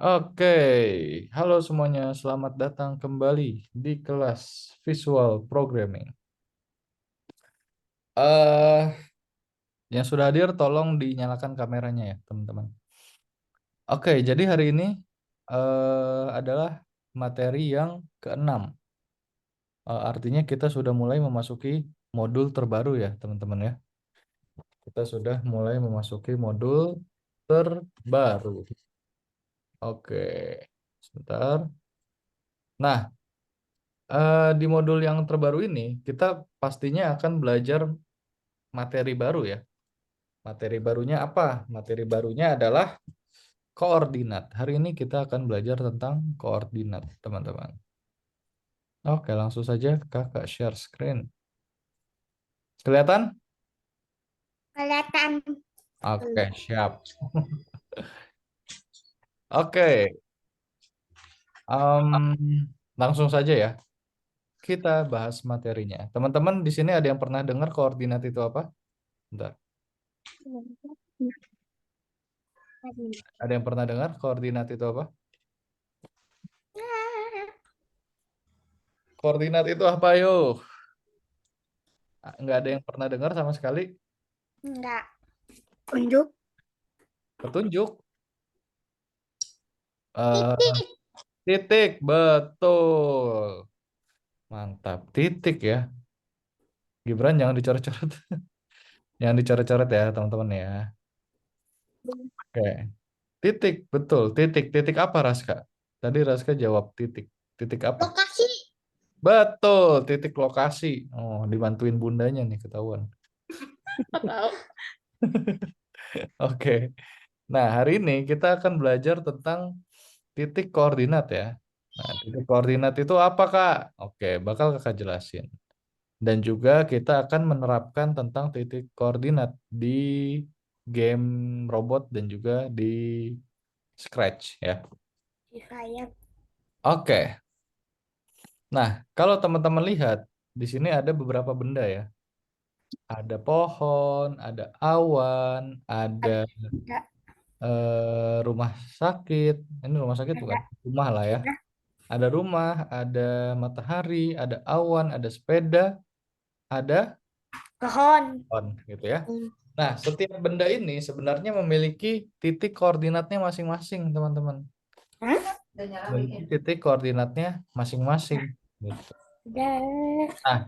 Oke, halo semuanya, selamat datang kembali di kelas Visual Programming. eh yang sudah hadir, tolong dinyalakan kameranya ya, teman-teman. Oke, jadi hari ini adalah materi yang keenam. Artinya kita sudah mulai memasuki modul terbaru ya, teman-teman ya. Kita sudah mulai memasuki modul terbaru. Oke, sebentar. Nah, di modul yang terbaru ini, kita pastinya akan belajar materi baru ya. Materi barunya apa? Materi barunya adalah koordinat. Hari ini kita akan belajar tentang koordinat, teman-teman. Oke, langsung saja kakak share screen. Kelihatan? Kelihatan. Oke, siap. Oke, langsung saja ya. Kita bahas materinya. Teman-teman di sini ada yang pernah dengar koordinat itu apa? Bentar. Ada yang pernah dengar koordinat itu apa? Koordinat itu apa, yo? Nggak ada yang pernah dengar sama sekali. Enggak. Unjuk. Petunjuk. eh Titik. Titik, betul. Mantap, titik ya. Gibran jangan dicoret-coret. Jangan dicoret-coret ya, teman-teman ya. Oke. Titik, betul. Titik. Titik apa, Raska? Tadi Raska jawab titik. Titik apa? Lokasi. Betul, titik lokasi. Oh, dibantuin bundanya nih, ketahuan. Tahu. Oke. Nah, hari ini kita akan belajar tentang titik koordinat ya. Nah, titik koordinat itu apa, Kak? Oke, bakal Kakak jelasin. Dan juga kita akan menerapkan tentang titik koordinat di game robot dan juga di Scratch ya. Saya. Oke. Nah, kalau teman-teman lihat di sini ada beberapa benda ya. Ada pohon, ada awan, ada Ada. rumah sakit. Ini rumah sakit Ada. bukan? Rumah lah ya. Ada rumah, ada matahari, ada awan, ada sepeda, ada Pohon. pohon gitu ya. Nah, setiap benda ini sebenarnya memiliki titik koordinatnya masing-masing, teman-teman. Hah? Memiliki titik koordinatnya masing-masing. Gitu. Ada. Nah,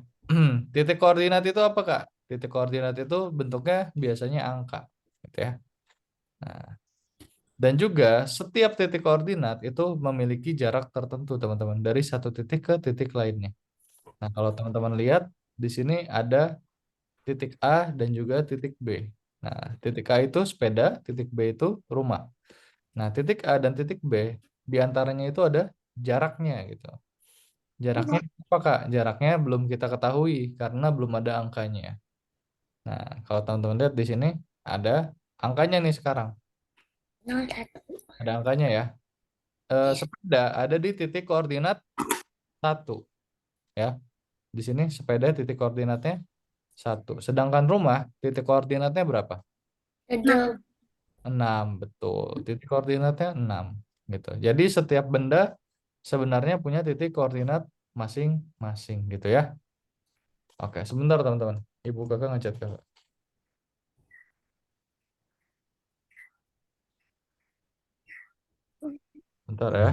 titik koordinat itu apa, Kak? Titik koordinat itu bentuknya biasanya angka, gitu ya. Nah, dan juga setiap titik koordinat itu memiliki jarak tertentu, teman-teman, dari satu titik ke titik lainnya. Nah, kalau teman-teman lihat di sini ada titik A dan juga titik B. Nah, titik A itu sepeda, titik B itu rumah. Nah, titik A dan titik B di antaranya itu ada jaraknya gitu. Jaraknya apa, Kak? Jaraknya belum kita ketahui karena belum ada angkanya. Nah, kalau teman-teman lihat di sini ada angkanya nih sekarang. 01. Ada angkanya ya. Sepeda ada di titik koordinat 1 ya. Di sini sepeda titik koordinatnya 1. Sedangkan rumah titik koordinatnya berapa? Ada. 6, betul. Titik koordinatnya 6 gitu. Jadi setiap benda sebenarnya punya titik koordinat masing-masing gitu ya. Oke, sebentar teman-teman. Ibu kakak ngechat kakak. Bentar ya.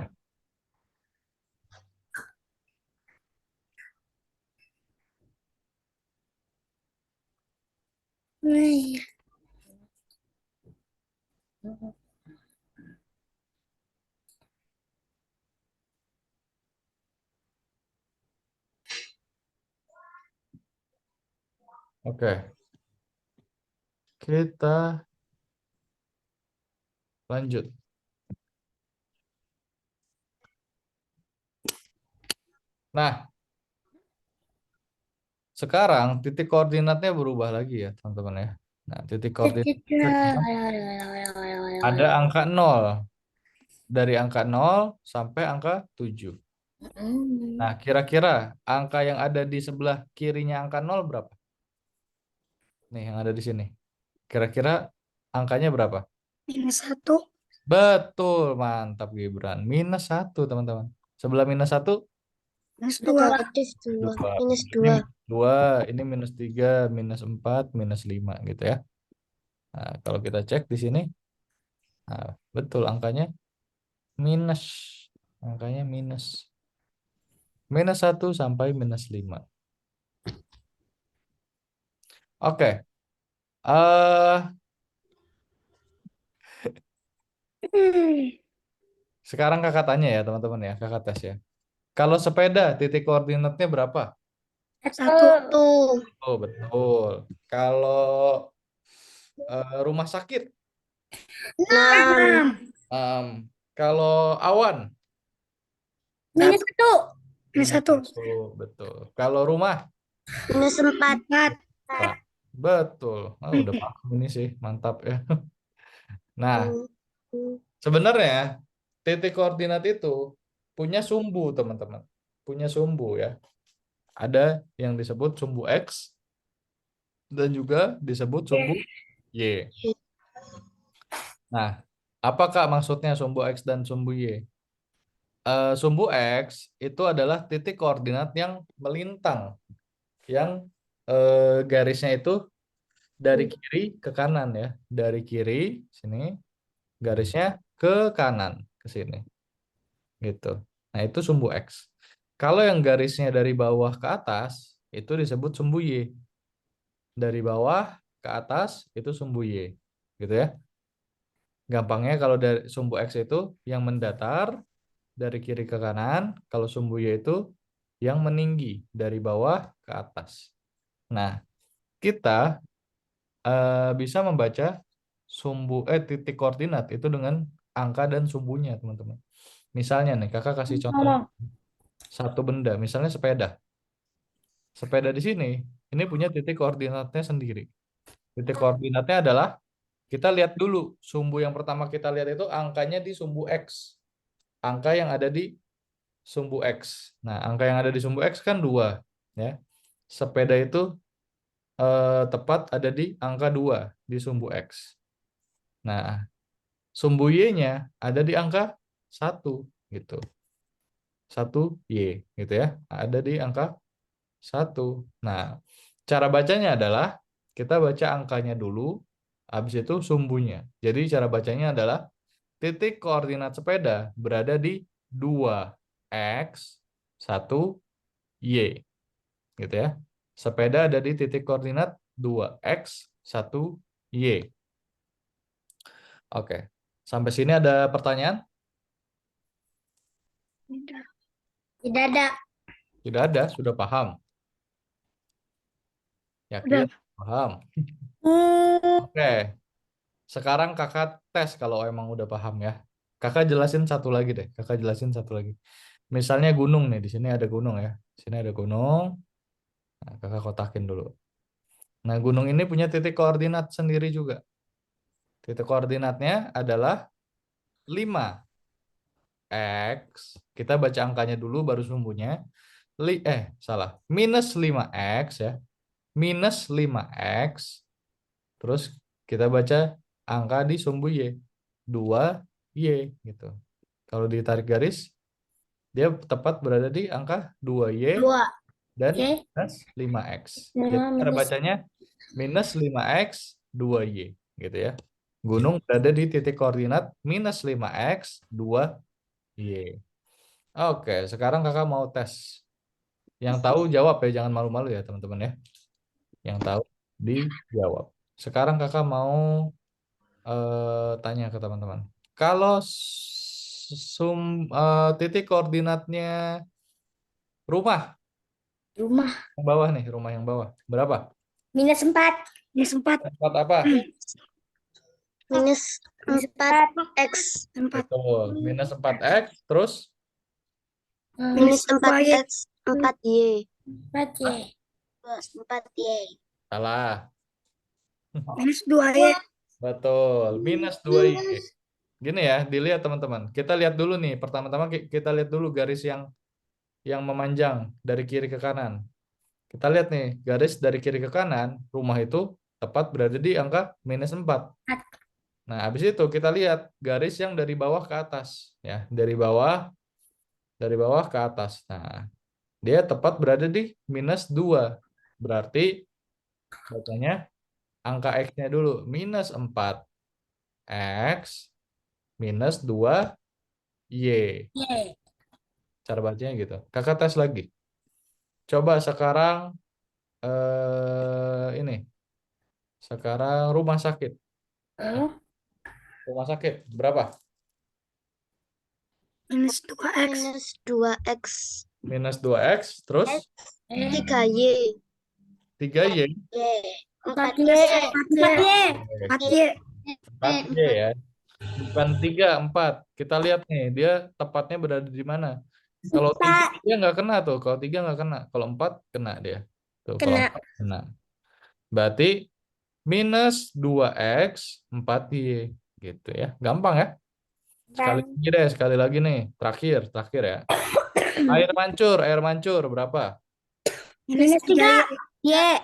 Oke, kita lanjut. Nah, sekarang titik koordinatnya berubah lagi ya, teman-teman ya. Nah, titik koordinat ada angka 0. Dari angka 0 sampai angka 7. Nah, kira-kira angka yang ada di sebelah kirinya angka 0 berapa? Nih, yang ada di sini. Kira-kira angkanya berapa? Minus 1. Betul, mantap Gibran. Minus 1, teman-teman. Sebelah minus 1, Minus 2. Negatif 2. 2. Minus Ini 2. minus 2, ini minus 3, minus 4, minus 5 gitu ya. Nah, kalau kita cek di sini, nah, betul angkanya minus. Angkanya minus. Minus 1 sampai minus 5. Oke. Sekarang kakak tanya ya teman-teman ya. Kakak tes ya. Kalau sepeda titik koordinatnya berapa? 1. Oh, betul. Kalau rumah sakit, 6. em, kalau awan, Minus 1. Minus minus 1. 1, betul. Kalau rumah, Minus 4. 4. Pak. Betul. Ah, udah paham ini sih, mantap ya. Nah, sebenarnya titik koordinat itu punya sumbu, teman-teman. Punya sumbu ya. Ada yang disebut sumbu X dan juga disebut sumbu Y. Nah, apakah maksudnya sumbu X dan sumbu Y? Sumbu X itu adalah titik koordinat yang melintang, yang garisnya itu dari kiri ke kanan ya, dari kiri sini, garisnya ke kanan ke sini, gitu. Nah itu sumbu X. Kalau yang garisnya dari bawah ke atas itu disebut sumbu Y. Dari bawah ke atas itu sumbu Y, gitu ya. Gampangnya kalau dari sumbu X itu yang mendatar dari kiri ke kanan, kalau sumbu Y itu yang meninggi dari bawah ke atas. Nah, kita bisa membaca titik koordinat itu dengan angka dan sumbunya, teman-teman. Misalnya nih, kakak kasih contoh satu benda, misalnya sepeda. Sepeda di sini, ini punya titik koordinatnya sendiri. Titik koordinatnya adalah kita lihat dulu sumbu yang pertama kita lihat itu angkanya di sumbu X. Angka yang ada di sumbu X. Nah, angka yang ada di sumbu X kan 2, ya. Sepeda itu tepat ada di angka 2 di sumbu X. Nah, sumbu Y-nya ada di angka 1 gitu. 1Y gitu ya. Ada di angka 1. Nah, cara bacanya adalah kita baca angkanya dulu, habis itu sumbunya. Jadi cara bacanya adalah titik koordinat sepeda berada di 2X 1Y gitu ya. Sepeda ada di titik koordinat 2X 1Y. Oke. Sampai sini ada pertanyaan? Tidak ada. Tidak ada, sudah paham. Udah. Yakin? Paham. Oke. Sekarang kakak tes kalau emang udah paham ya. Kakak jelasin satu lagi deh. Kakak jelasin satu lagi. Misalnya gunung nih, di sini ada gunung ya. Di sini ada gunung. Nah, kakak kotakin dulu. Nah, gunung ini punya titik koordinat sendiri juga. Titik koordinatnya adalah 5. X, kita baca angkanya dulu baru sumbunya. Salah. Minus 5X ya. Minus 5X. Terus kita baca angka di sumbu Y. 2Y gitu. Kalau ditarik garis, dia tepat berada di angka 2Y 2. dan Oke. minus 5X. Jadi cara Minus. bacanya minus 5X 2Y gitu ya. Gunung berada di titik koordinat minus 5X 2Y. Oke, sekarang kakak mau tes. Yang tahu jawab ya, jangan malu-malu ya teman-teman ya. Yang tahu dijawab. Sekarang kakak mau tanya ke teman-teman. Kalau titik koordinatnya rumah Rumah. yang bawah nih, rumah yang bawah. Berapa? Minus 4. Minus 4. Tempat apa? Minus 4. X. 4. Betul. Minus 4X, terus Minus 4 2Y. X. 4Y. 4Y. 4Y. salah. Minus 2Y. Betul. Minus 2Y. Gini ya, dilihat teman-teman. Kita lihat dulu nih. Pertama-tama kita lihat dulu garis yang memanjang dari kiri ke kanan. Kita lihat nih, garis dari kiri ke kanan, rumah itu tepat berada di angka minus 4. Nah, habis itu kita lihat garis yang dari bawah ke atas. Ya, dari bawah ke atas. Nah, dia tepat berada di -2. Berarti bacanya angka X-nya dulu. -4. X minus 2Y. Y. Cara bacanya gitu. Kakak tes lagi. Coba sekarang ini. Sekarang rumah sakit. Rumah sakit berapa? -2X. Minus 2X. -2X terus 3Y. 3Y. Y. 4Y. 4Y. 4Y. 4Y ya. Bukan 3, 4. Kita lihat nih, dia tepatnya berada di mana. Kalau 3 dia nggak kena tuh. Kalau 3 nggak kena. Kalau 4 kena dia. Tuh, kalau Kena. 4 kena. Berarti -2X 4Y. Gitu ya. Gampang ya. Sekali lagi nih. Terakhir ya. Air mancur berapa? Minus 3Y. Y.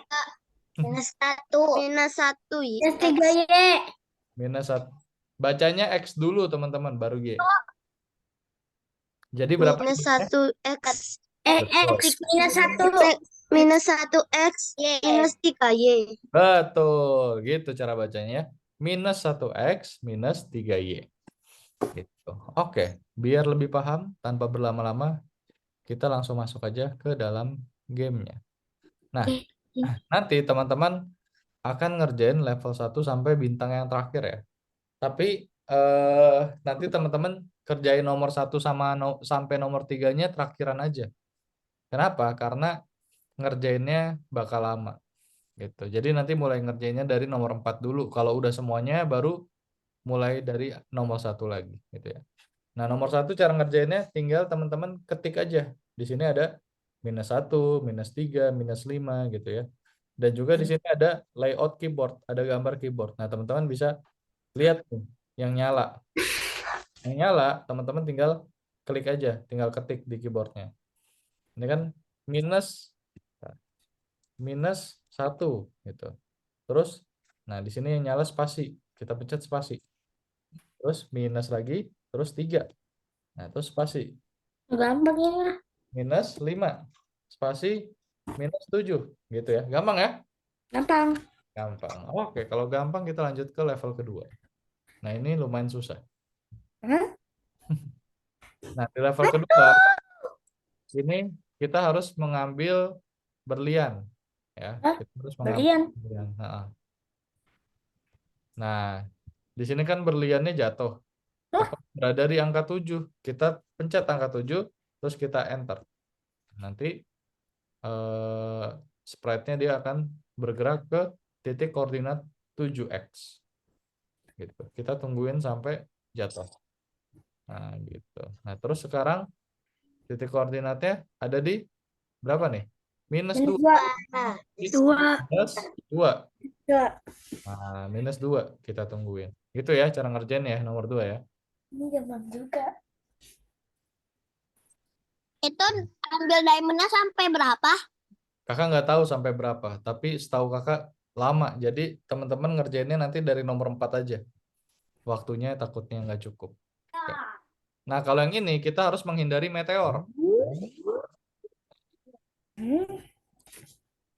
Minus 1. Minus 1 Y. Minus 3Y. -1. Bacanya X dulu teman-teman, baru Y. Jadi berapa Minus Y-nya? 1X. Betul. X minus 1. Minus 1X. Minus 3Y. Betul, gitu cara bacanya. -1X minus 3Y. Gitu. Oke, biar lebih paham tanpa berlama-lama, kita langsung masuk aja ke dalam gamenya. Nah, nanti teman-teman akan ngerjain level 1 sampai bintang yang terakhir ya. Tapi nanti teman-teman kerjain nomor 1 sampai nomor 3-nya terakhiran aja. Kenapa? Karena ngerjainnya bakal lama. Gitu. Jadi nanti mulai ngerjainnya dari nomor 4 dulu. Kalau udah semuanya baru mulai dari nomor 1 lagi gitu ya. Nah, nomor 1 cara ngerjainnya tinggal teman-teman ketik aja. Di sini ada -1, -3, -5 gitu ya. Dan juga di sini ada layout keyboard, ada gambar keyboard. Nah, teman-teman bisa lihat nih yang nyala. Yang nyala, teman-teman tinggal klik aja, tinggal ketik di keyboardnya. Ini kan minus -1 gitu. Terus, nah di sini yang nyala spasi, kita pencet spasi. Terus minus lagi, terus 3. Nah, terus spasi. Gampang ya. -5. Spasi -7 gitu ya. Gampang ya? Gampang. Gampang. Oke, kalau gampang kita lanjut ke level kedua. Nah, ini lumayan susah. Nah, di level kedua ini kita harus mengambil berlian ya. Kita harus mengambil Berlian. berlian. Nah, di sini kan berliannya jatuh. Tepat berada di angka 7. Kita pencet angka 7, terus kita enter. Nanti eh, sprite-nya dia akan bergerak ke titik koordinat 7x. Gitu. Kita tungguin sampai jatuh. Nah, gitu. Nah, terus sekarang titik koordinatnya ada di berapa nih? -2. Dua. -2. Nah, -2 kita tungguin. Gitu ya cara ngerjain ya nomor 2 ya. Ini gampang juga. Itu ambil diamondnya sampai berapa? Kakak nggak tahu sampai berapa, tapi setahu kakak lama. Jadi teman-teman ngerjainnya nanti dari nomor 4 aja. Waktunya takutnya nggak cukup. Oke. Nah, kalau yang ini kita harus menghindari meteor.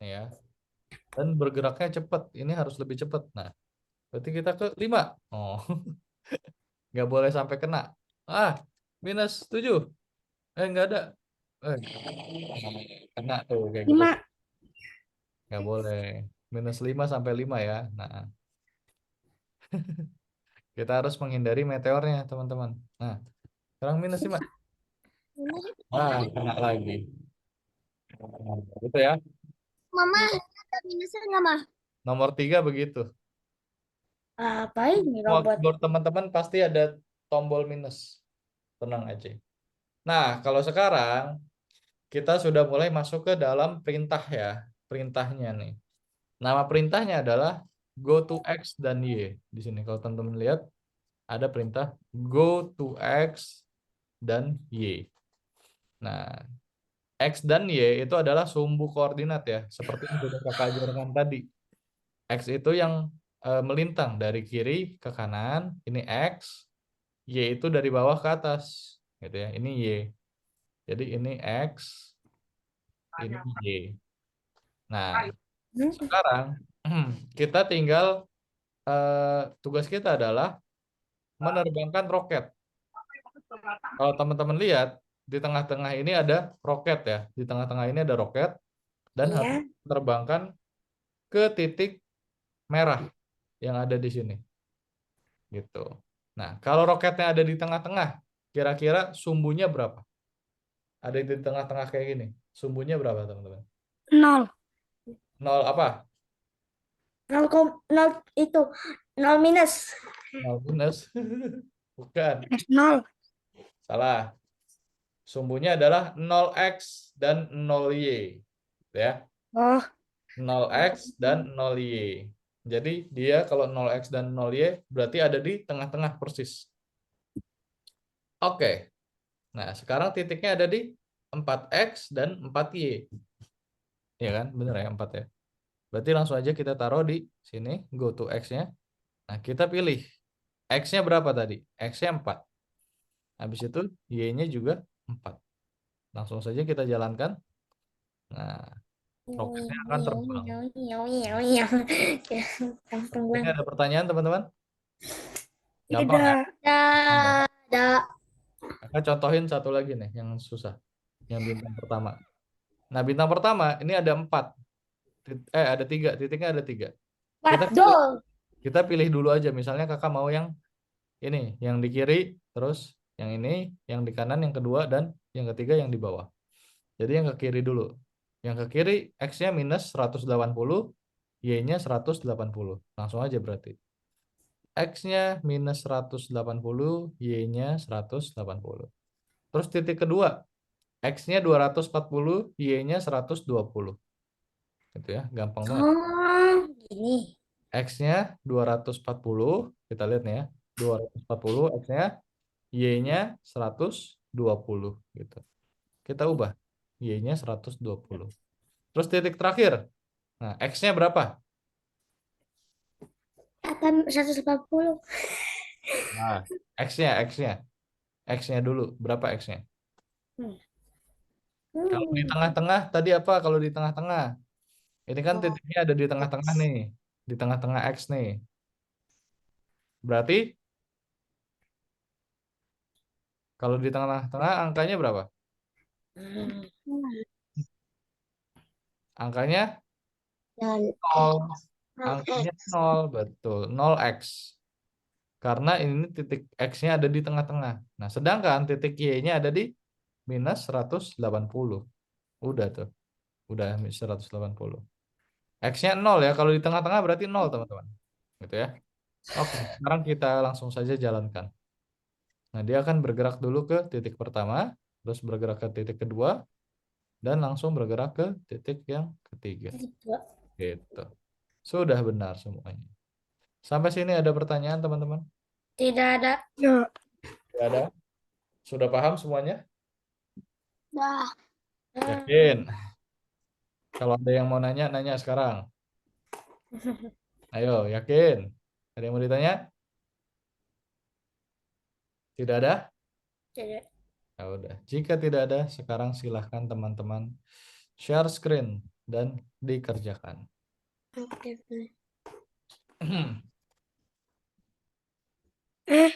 Ya. Dan bergeraknya cepat. Ini harus lebih cepat. Nah, berarti kita ke 5. Oh, nggak boleh sampai kena. Ah, -7. Nggak ada. Kena tuh kayak gitu. 5. Nggak boleh. -5 sampai 5 ya. Nah, kita harus menghindari meteornya, teman-teman. Nah, sekarang -5. Kena lagi. Nah, gitu ya. Mama, ada minusnya nggak, Mah? Nomor 3 begitu. Apa ini Semua robot? keyboard teman-teman pasti ada tombol minus. Tenang aja. Nah, kalau sekarang kita sudah mulai masuk ke dalam perintah ya. Perintahnya nih. Nama perintahnya adalah go to X dan Y. Di sini kalau teman-teman lihat ada perintah go to X dan Y. Nah, X dan Y itu adalah sumbu koordinat ya. Seperti yang sudah kakak ajarkan tadi. X itu yang melintang dari kiri ke kanan, ini X, Y itu dari bawah ke atas, gitu ya. Ini Y. Jadi ini X, ini Y. Nah, sekarang kita tinggal tugas kita adalah menerbangkan roket. Kalau teman-teman lihat di tengah-tengah ini ada roket ya. Di tengah-tengah ini ada roket dan harus Iya. diterbangkan ke titik merah yang ada di sini. Gitu. Nah, kalau roketnya ada di tengah-tengah, kira-kira sumbunya berapa? Ada di tengah-tengah kayak gini. Sumbunya berapa, teman-teman? 0. Nol apa? 0 itu 0 minus. Nol minus. Bukan. -0. Salah. Sumbunya adalah 0x dan 0y. Ya. Oh, 0x dan 0y. Jadi dia kalau 0x dan 0y berarti ada di tengah-tengah persis. Oke. Nah, sekarang titiknya ada di 4x dan 4y. Ya kan? Bener ya 4 ya. Berarti langsung aja kita taruh di sini, go to x-nya. Nah, kita pilih x-nya berapa tadi? X-nya 4. Habis itu y-nya juga 4. Langsung saja kita jalankan. Nah, roketnya akan terbang. gampang Ini banget. ada pertanyaan, teman-teman? Gampang ya? Tidak. Ada. Kakak contohin satu lagi nih yang susah. Yang bintang pertama. Nah, bintang pertama ini ada 4. Ada 3. Titiknya ada 3. Kita pilih, Waduh. kita pilih dulu aja. Misalnya kakak mau yang ini, yang di kiri, terus yang ini, yang di kanan, yang kedua, dan yang ketiga yang di bawah. Jadi yang ke kiri dulu. Yang ke kiri, X-nya minus 180, Y-nya 180. Langsung aja berarti. X-nya minus 180, Y-nya 180. Terus titik kedua, X-nya 240, Y-nya 120. Gitu ya, gampang banget. Oh, gini. X-nya 240, kita lihat nih ya. 240, X-nya, Y-nya 120 gitu. Kita ubah. Y-nya 120. Terus titik terakhir. Nah, X-nya berapa? Akan 180. Nah, X-nya, X-nya. X-nya dulu. Berapa X-nya? Hmm. Kalau di Hmm. tengah-tengah, tadi apa kalau di tengah-tengah? Ini kan Oh, titiknya ada di tengah-tengah nih. Di tengah-tengah X nih. Berarti kalau di tengah-tengah angkanya berapa? Hmm. Angkanya dan 0. X. Angkanya 0, betul. 0x. Karena ini titik X-nya ada di tengah-tengah. Nah, sedangkan titik Y-nya ada di minus 180. Udah tuh. Udah minus 180. X-nya 0 ya. Kalau di tengah-tengah berarti 0, teman-teman. Gitu ya. Oke, sekarang kita langsung saja jalankan. Nah, dia akan bergerak dulu ke titik pertama, terus bergerak ke titik kedua, dan langsung bergerak ke titik yang ketiga. Gitu. Sudah benar semuanya. Sampai sini ada pertanyaan, teman-teman? Tidak ada. Ya. Tidak ada? Sudah paham semuanya? Dah. Yakin? Kalau ada yang mau nanya, nanya sekarang. Ayo, yakin? Ada yang mau ditanya? Tidak ada? Tidak. Ya udah. Jika tidak ada, sekarang silahkan teman-teman share screen dan dikerjakan. Oke. Eh,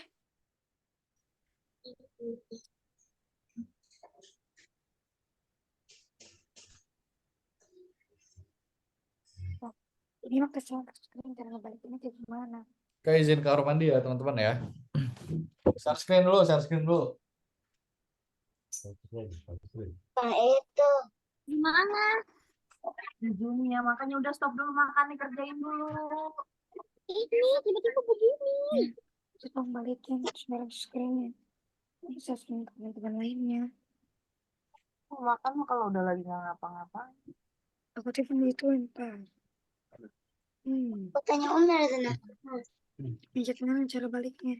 ini mah kesal screen cara balikinnya kayak gimana? Oke, izin ke kamar mandi ya, teman-teman ya. Share screen dulu, share screen dulu. Nah, itu. Gimana? Dunia makanya udah stop dulu makan nih, kerjain dulu. Ini tiba-tiba begini. Terus balikin share screen-nya. Bisa screen teman-teman lainnya. Makan mah kalau udah lagi nggak ngapa-ngapain. Aku telepon itu entar. Aku tanya Om dari sana. Injek mana cara baliknya?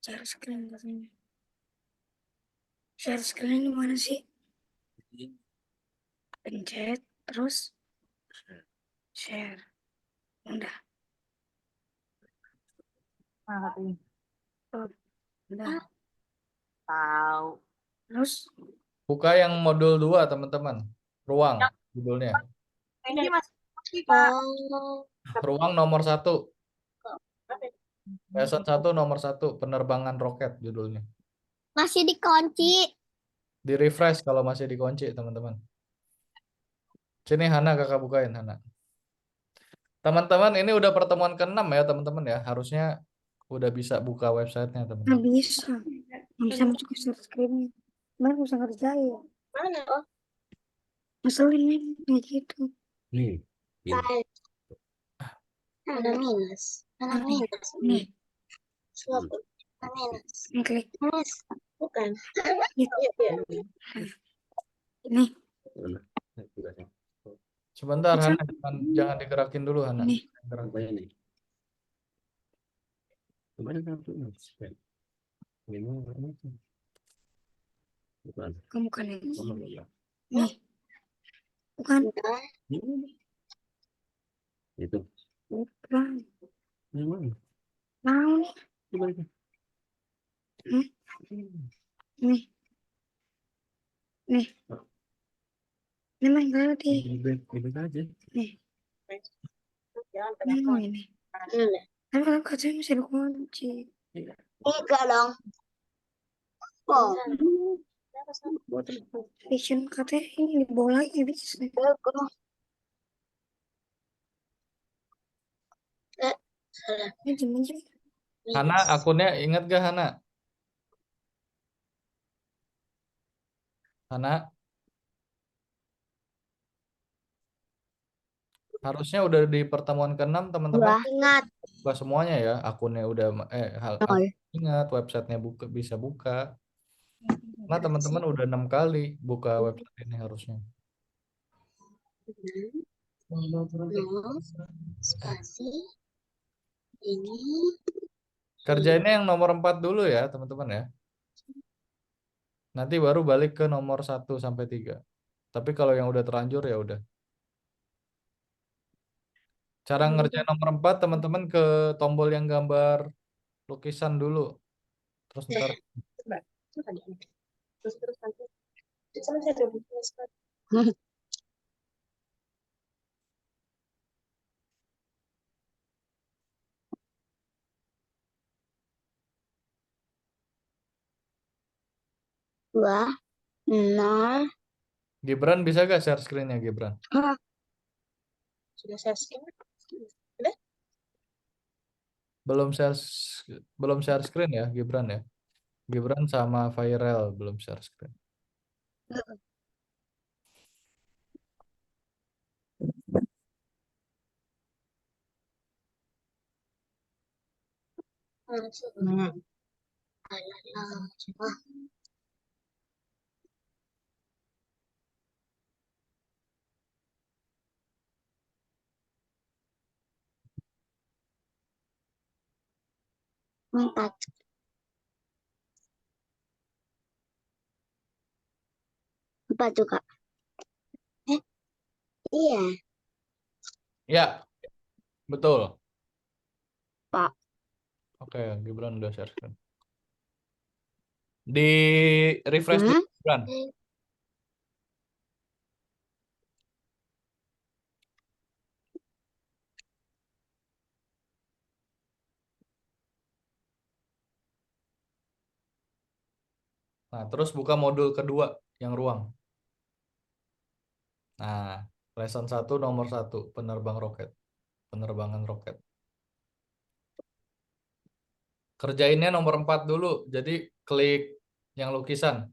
Share screen katanya. Share screen di mana sih? Pencet, terus share. Udah, Nah, katanya. udah. Tahu. Terus Buka yang modul 2, teman-teman. Ruang, judulnya. Ini masih Pak. Oh, Ruang nomor 1. Lesson 1 nomor 1. Penerbangan roket judulnya. masih dikunci. Di refresh kalau masih dikunci, teman-teman. Sini Hana, kakak bukain Hana. Teman-teman, ini udah pertemuan ke-6 ya, teman-teman ya. Harusnya udah bisa buka websitenya, nggak teman-teman. bisa. Nggak bisa masuk ke share screennya. Mana bisa ngerjain. Mana? Oh, Ngeselin nih, kayak gitu. Nih, ini. ada minus. Ada Nih, minus. nih, Suatu. Ada minus. klik. Minus. Bukan. Gitu. Iya, iya. Nih, Mana? Tugasnya. Sebentar Bisa. Hana, jangan digerakin dulu Hana. nih. Gerak. Apanya nih? Kemarin kan tuh ini apa? Bukan. Kamu bukan yang Oh, ini. iya. Nih, bukan. Udah. Ini. Itu. Bukan. Yang mana? Mau nih. Coba itu. Hmm? Nih, nih. Ini main tadi. Ibet aja. Nih, Jangan ini mau ini. Udah. Kan kalau kacanya masih dikunci. Tiga dong. Oh. Vision katanya ini dibawa lagi bisa. Salah. Minjem, minjem. Hana, akunnya ingat gak Hana? Hana, harusnya udah di pertemuan ke-6, teman-teman. Wah, ingat. Buka semuanya ya, akunnya udah Oh, iya. ingat, websitenya bisa buka. Nah, teman-teman udah 6 kali buka website ini harusnya. No, spasi. Ini. Kerjainnya yang nomor 4 dulu ya, teman-teman ya. Nanti baru balik ke nomor 1 sampai 3. Tapi kalau yang udah terlanjur ya udah. Cara ngerjain nomor 4, teman-teman ke tombol yang gambar lukisan dulu. Terus ntar Terus nanti. Dua, nol. Gibran bisa gak share screen-nya Gibran? Sudah saya scan. Belum share screen ya Gibran ya. Gibran sama Viral belum share screen. Empat. Empat juga. Iya. Ya, betul. Pak. Oke, Gibran udah share screen. Di refresh dulu Gibran. Nah, terus buka modul kedua yang ruang. Nah, lesson 1 nomor 1, penerbangan roket. Kerjainnya nomor 4 dulu. Jadi klik yang lukisan.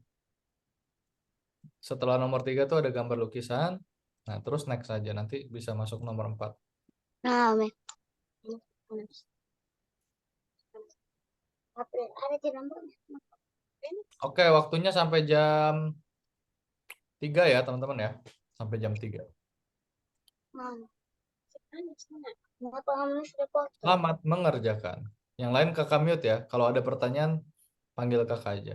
Setelah nomor 3 tuh ada gambar lukisan. Nah, terus next aja. Nanti bisa masuk nomor 4. Nah, ada di nomornya. Oke, waktunya sampai jam 3 ya, teman-teman ya. Sampai jam 3. Selamat mengerjakan. Yang lain kakak mute ya. Kalau ada pertanyaan, panggil kakak aja.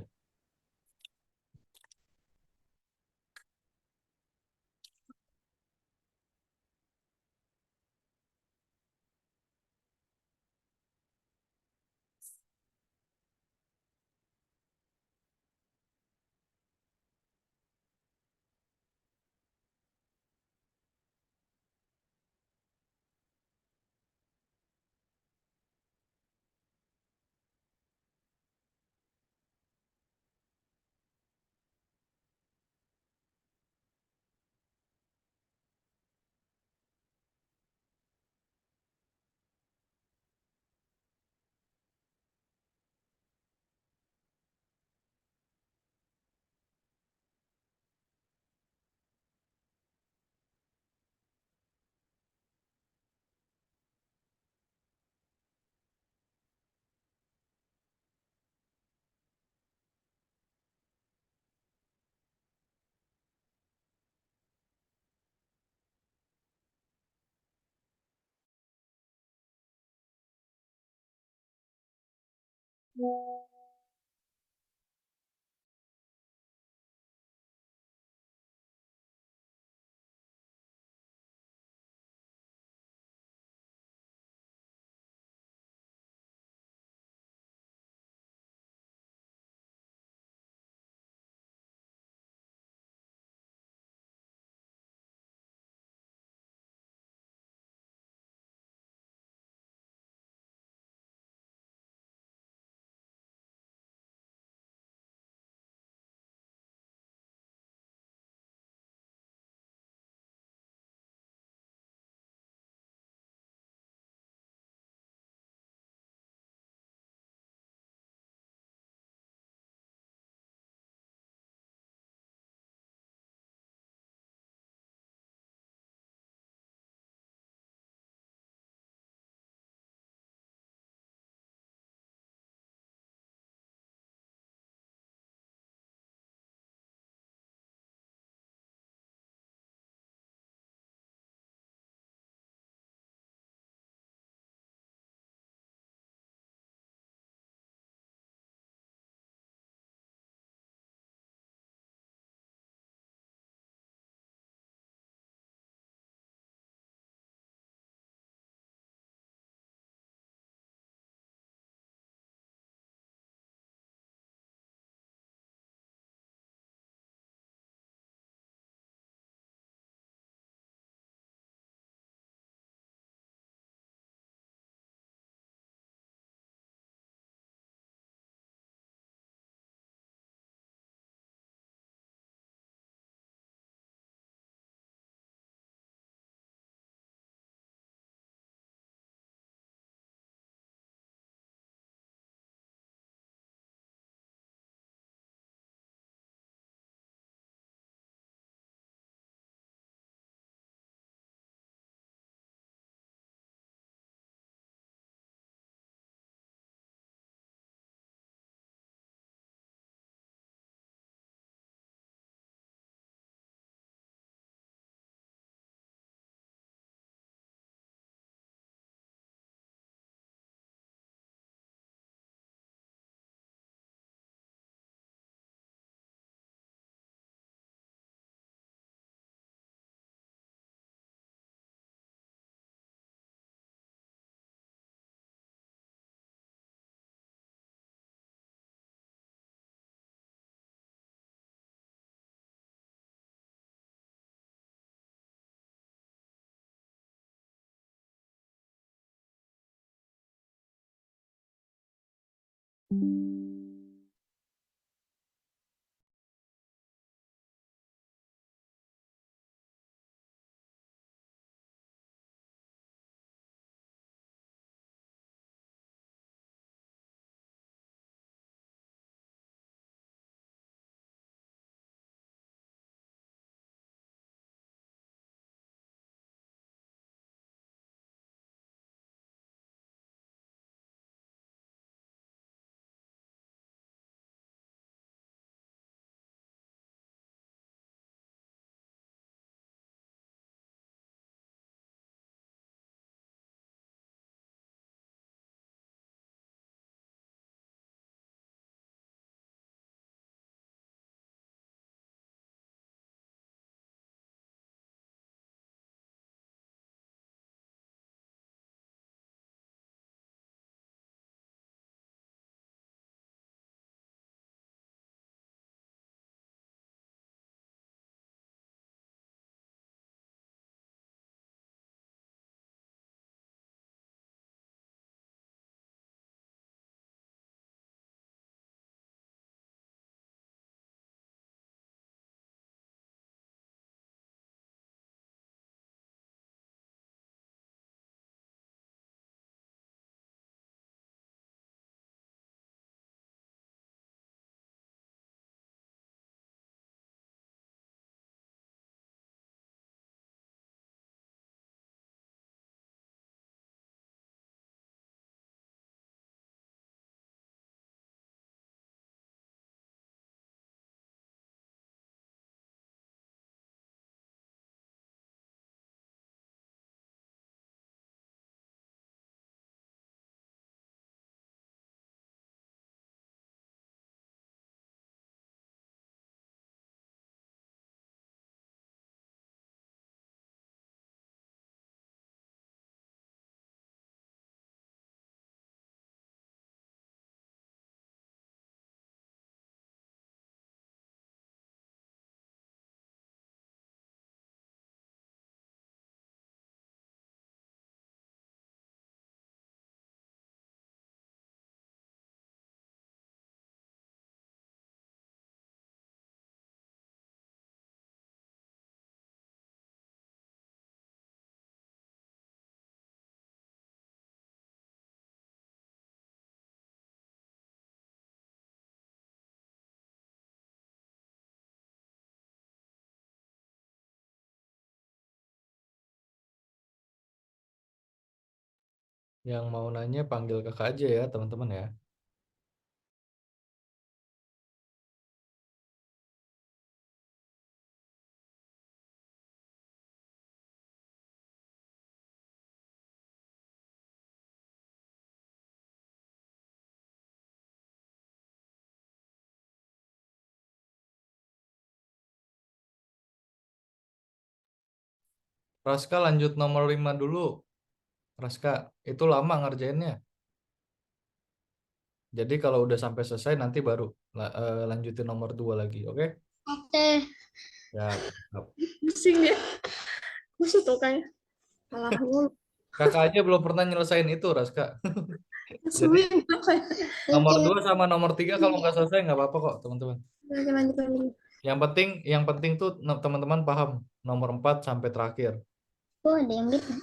Yang mau nanya panggil kakak aja ya teman-teman ya. Raska lanjut nomor 5 dulu. Raska, itu lama ngerjainnya. Jadi kalau udah sampai selesai nanti baru lanjutin nomor 2 lagi, oke? Oke. Ya. Pusing ya. Kusut tuh kayak. Salah mulu. Kakak aja belum pernah nyelesain itu, Raska. Jadi Ngeselin kayak. nomor 2 sama nomor 3 kalau nggak selesai nggak apa-apa kok, teman-teman. Lanjut, lanjut, lanjut. Yang penting tuh teman-teman paham nomor 4 sampai terakhir. Oh, ada yang gitu.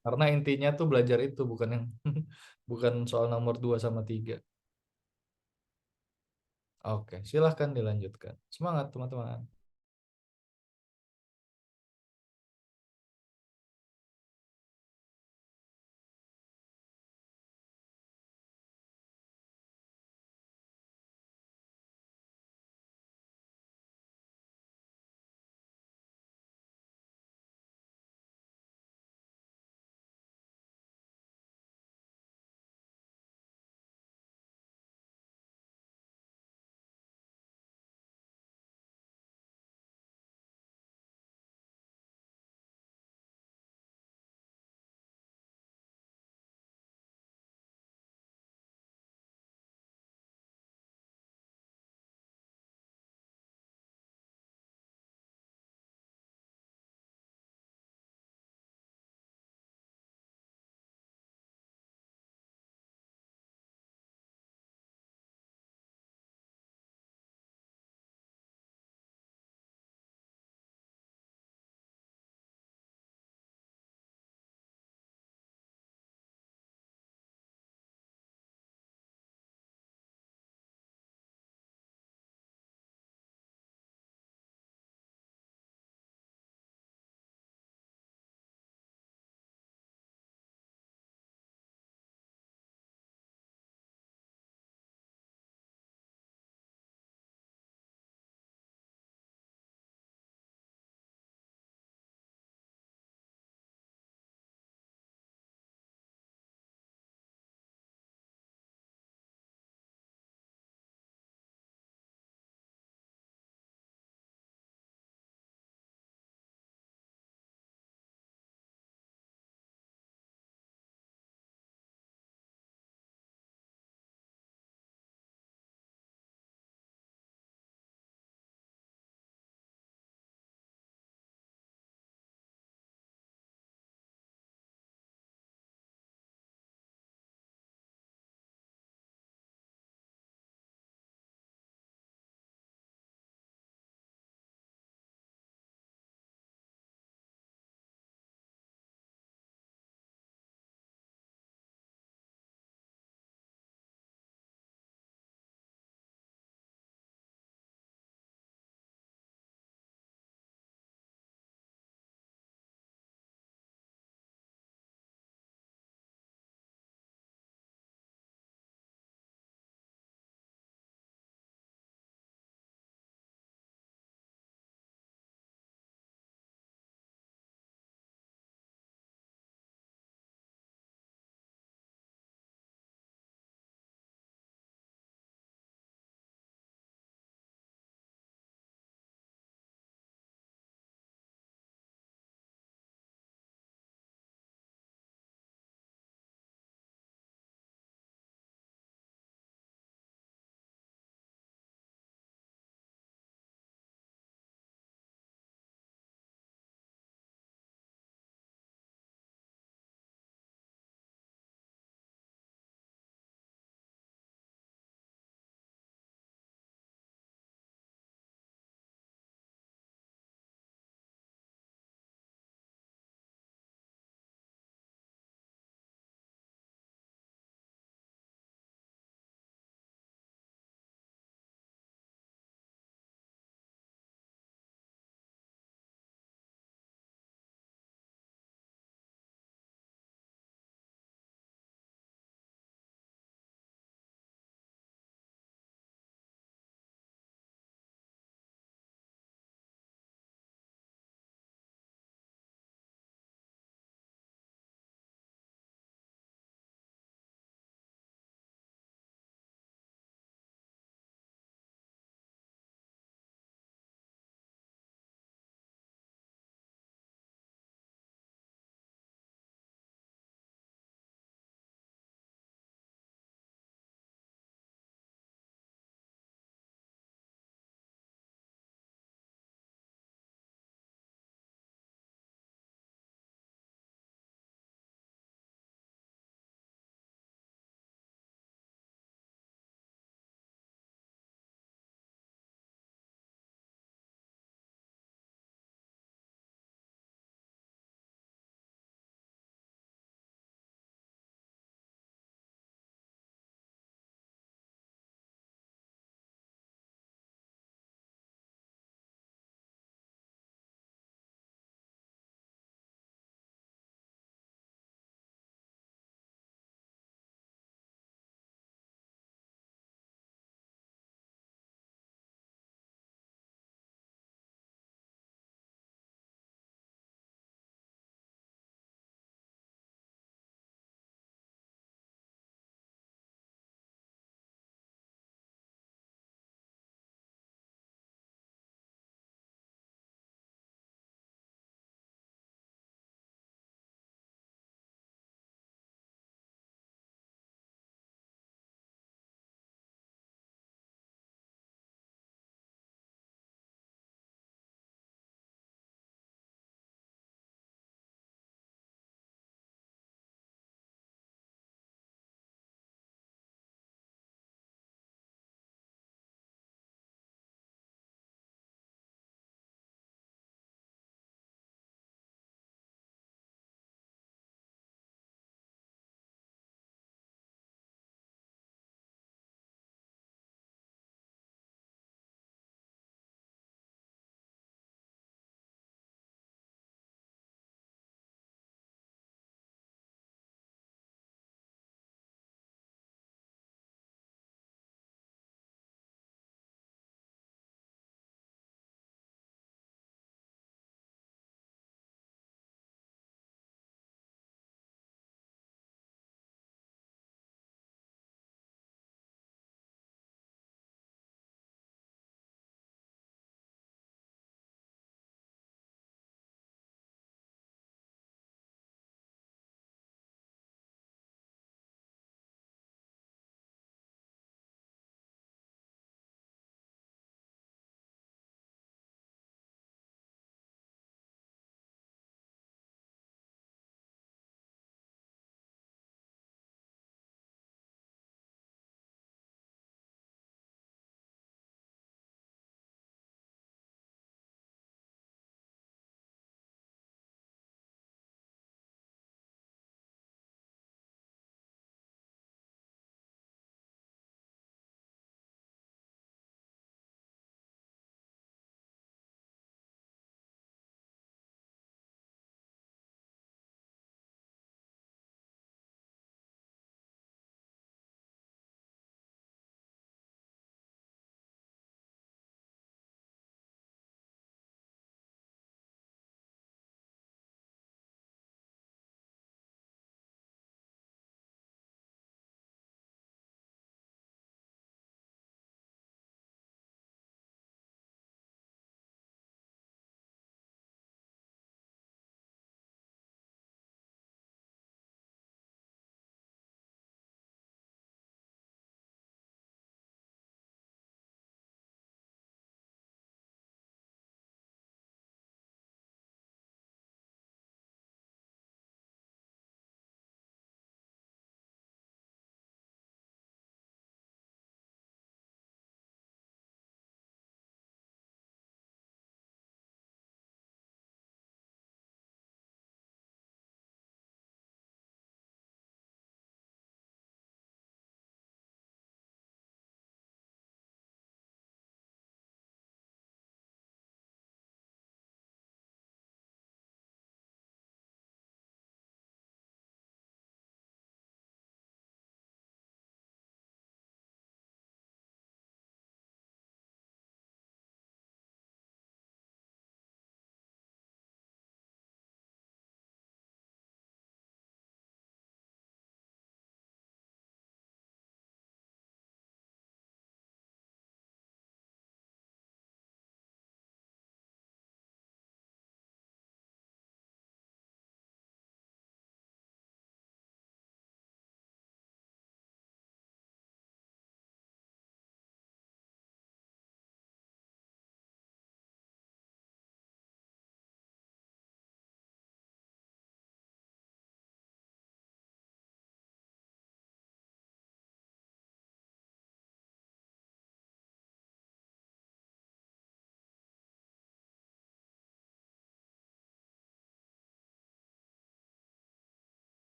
Karena intinya tuh belajar itu bukan yang bukan soal nomor 2 sama 3. Oke, silahkan dilanjutkan. Semangat, teman-teman.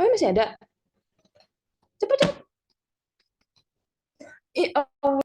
Oh, masih ada. Cepet, cepet. Oh.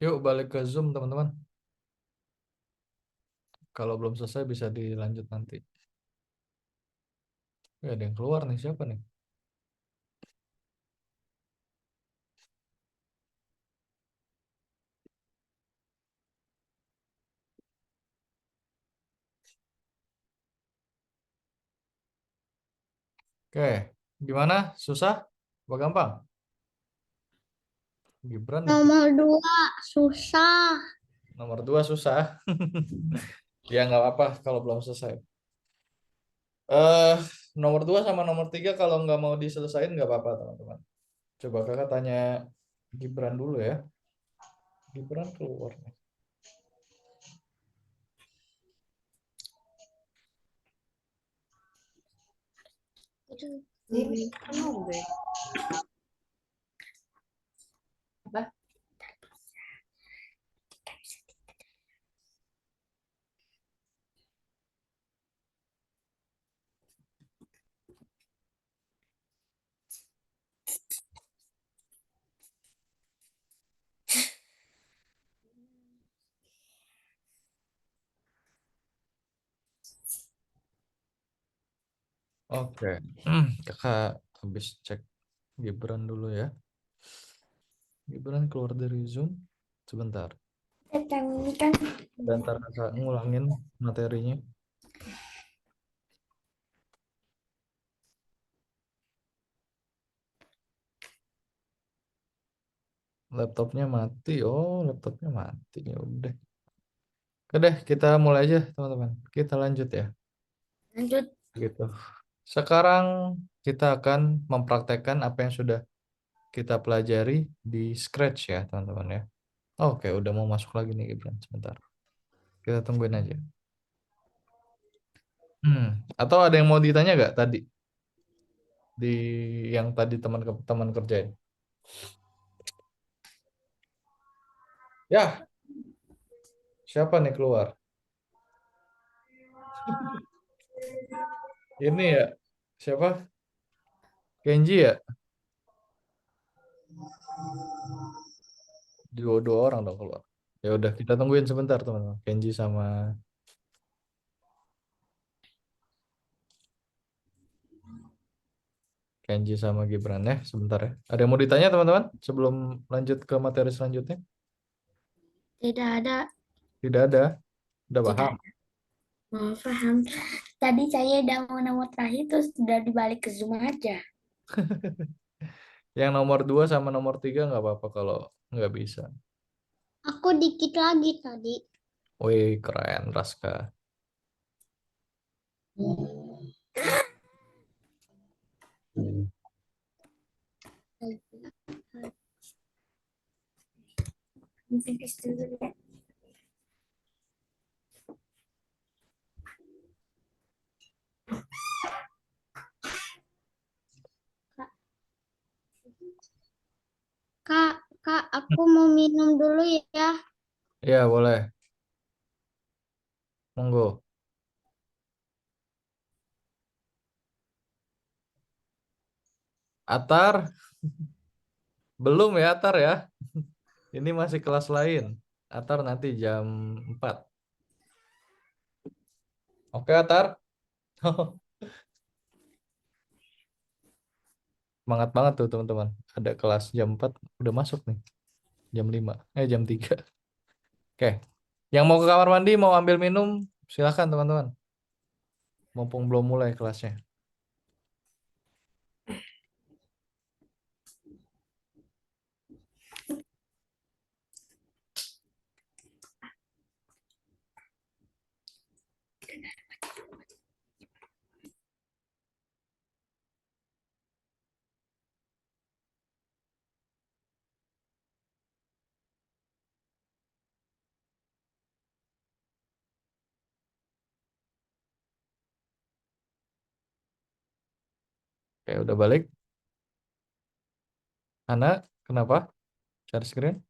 Yuk balik ke Zoom teman-teman. Kalau belum selesai bisa dilanjut nanti. Ada yang keluar nih, siapa nih? Oke, gimana? Susah? Apa gampang? Gibran nih. Nomor 2 susah. Nomor 2 susah. Ya nggak apa-apa kalau belum selesai. eh Nomor 2 sama nomor 3 kalau nggak mau diselesain nggak apa-apa teman-teman. Coba kakak tanya Gibran dulu ya. Gibran keluar nih. Ini penuh deh. Oke. Kakak habis cek Gibran dulu ya. Gibran keluar dari Zoom sebentar. Ini kan Dan ntar kakak ngulangin materinya. Laptopnya mati. Oh, laptopnya mati. Ya udah. Oke deh, kita mulai aja teman-teman. Kita lanjut ya. lanjut. Gitu. Sekarang kita akan mempraktekkan apa yang sudah kita pelajari di Scratch ya teman-teman ya. Oke, udah mau masuk lagi nih Gibran. Sebentar. Kita tungguin aja. Atau ada yang mau ditanya gak tadi? Di yang tadi teman kerjain. Ya, siapa nih keluar? Ini ya, siapa? Kenji ya? Dua orang dong keluar. Ya udah kita tungguin sebentar teman-teman. Kenji sama Gibran ya, sebentar ya. Ada yang mau ditanya teman-teman sebelum lanjut ke materi selanjutnya? Tidak ada. Tidak ada. Udah Tidak paham? ada. Mau paham. Tadi saya udah mau nomor terakhir terus udah dibalik ke Zoom aja. Yang nomor 2 sama nomor 3 nggak apa-apa kalau nggak bisa. Aku dikit lagi tadi. Wih, keren, Raska. Kak, aku mau minum dulu ya. Iya, boleh. Monggo. Atar, belum ya Atar ya. Ini masih kelas lain. Atar nanti jam 4. Oke, Atar. Semangat banget tuh teman-teman. Ada kelas jam 4 udah masuk nih. Jam 5. Jam 3. Oke. Yang mau ke kamar mandi, mau ambil minum, silakan teman-teman. Mumpung belum mulai kelasnya. Oke, udah balik. Ana, kenapa? Share screen.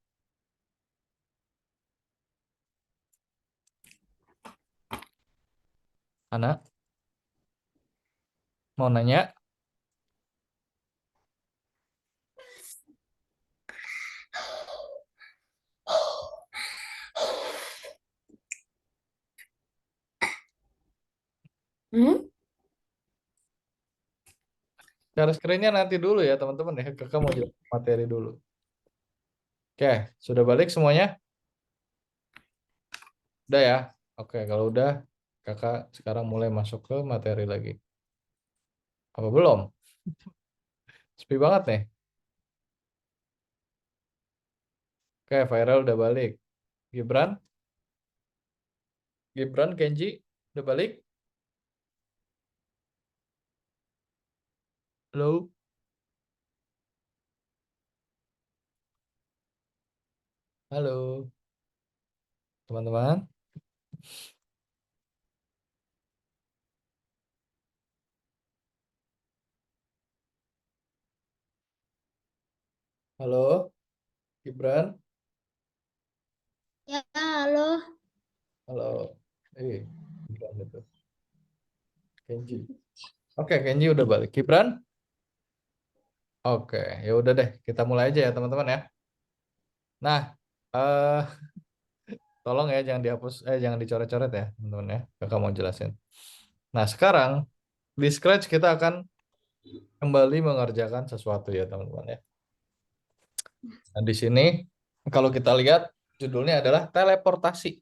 Ana, mau nanya? Share screen-nya nanti dulu ya teman-teman ya. Kakak mau jelasin materi dulu. Oke, sudah balik semuanya? Udah ya? Oke, kalau udah, kakak sekarang mulai masuk ke materi lagi. Apa belum? Sepi banget nih. Oke, viral udah balik. Gibran? Gibran, Kenji, udah balik? Halo, halo, teman-teman. Halo, Gibran. Ya, halo. Halo. Gibran itu. Kenji. Oke, Kenji udah balik. Gibran? Oke, ya udah deh, kita mulai aja ya teman-teman ya. Nah, eh tolong ya jangan dihapus, jangan dicoret-coret ya teman-teman ya. Kakak mau jelasin. Nah, sekarang di Scratch kita akan kembali mengerjakan sesuatu ya teman-teman ya. Nah, di sini kalau kita lihat judulnya adalah teleportasi.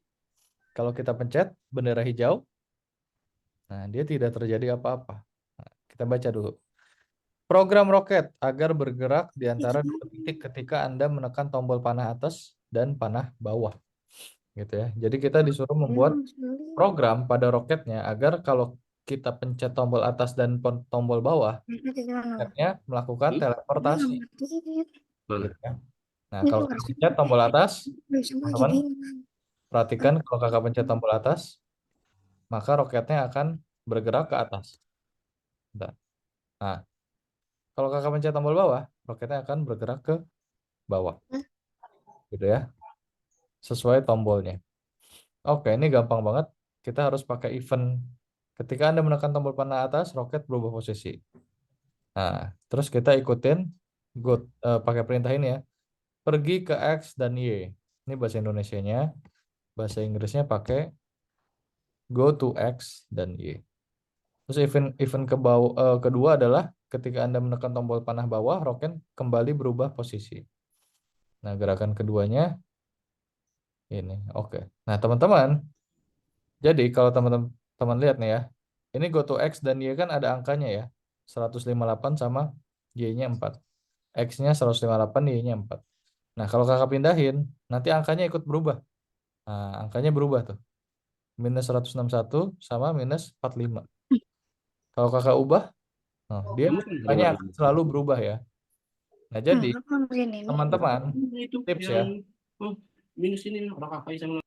Kalau kita pencet bendera hijau, nah dia tidak terjadi apa-apa. Nah, kita baca dulu. Program roket agar bergerak di antara dua titik ketika Anda menekan tombol panah atas dan panah bawah. Gitu ya. Jadi kita disuruh membuat program pada roketnya agar kalau kita pencet tombol atas dan tombol bawah, roketnya melakukan teleportasi. Gitu ya. Nah, kalau kita pencet tombol atas, teman-teman perhatikan kalau kakak pencet tombol atas, maka roketnya akan bergerak ke atas. Bentar. Nah, kalau kakak pencet tombol bawah, roketnya akan bergerak ke bawah. Gitu ya. Sesuai tombolnya. Oke, ini gampang banget. Kita harus pakai event. Ketika Anda menekan tombol panah atas, roket berubah posisi. Nah, terus kita ikutin pakai perintah ini ya. Pergi ke X dan Y. Ini bahasa Indonesianya. Bahasa Inggrisnya pakai go to X dan Y. Terus event kedua adalah ketika Anda menekan tombol panah bawah, roket kembali berubah posisi. Nah, gerakan keduanya ini. Oke. Nah, teman-teman, jadi kalau teman-teman lihat nih ya, ini go to X dan Y kan ada angkanya ya. 158 sama Y-nya 4. X-nya 158, Y-nya 4. Nah, kalau kakak pindahin, nanti angkanya ikut berubah. Nah, angkanya berubah tuh. Minus 161 sama minus 45. Kalau kakak ubah, nah, dia Minus kan angkanya akan selalu berubah ya. Nah, jadi Apa begini nih? teman-teman, itu tips yang ya, minus ini orang kakak sama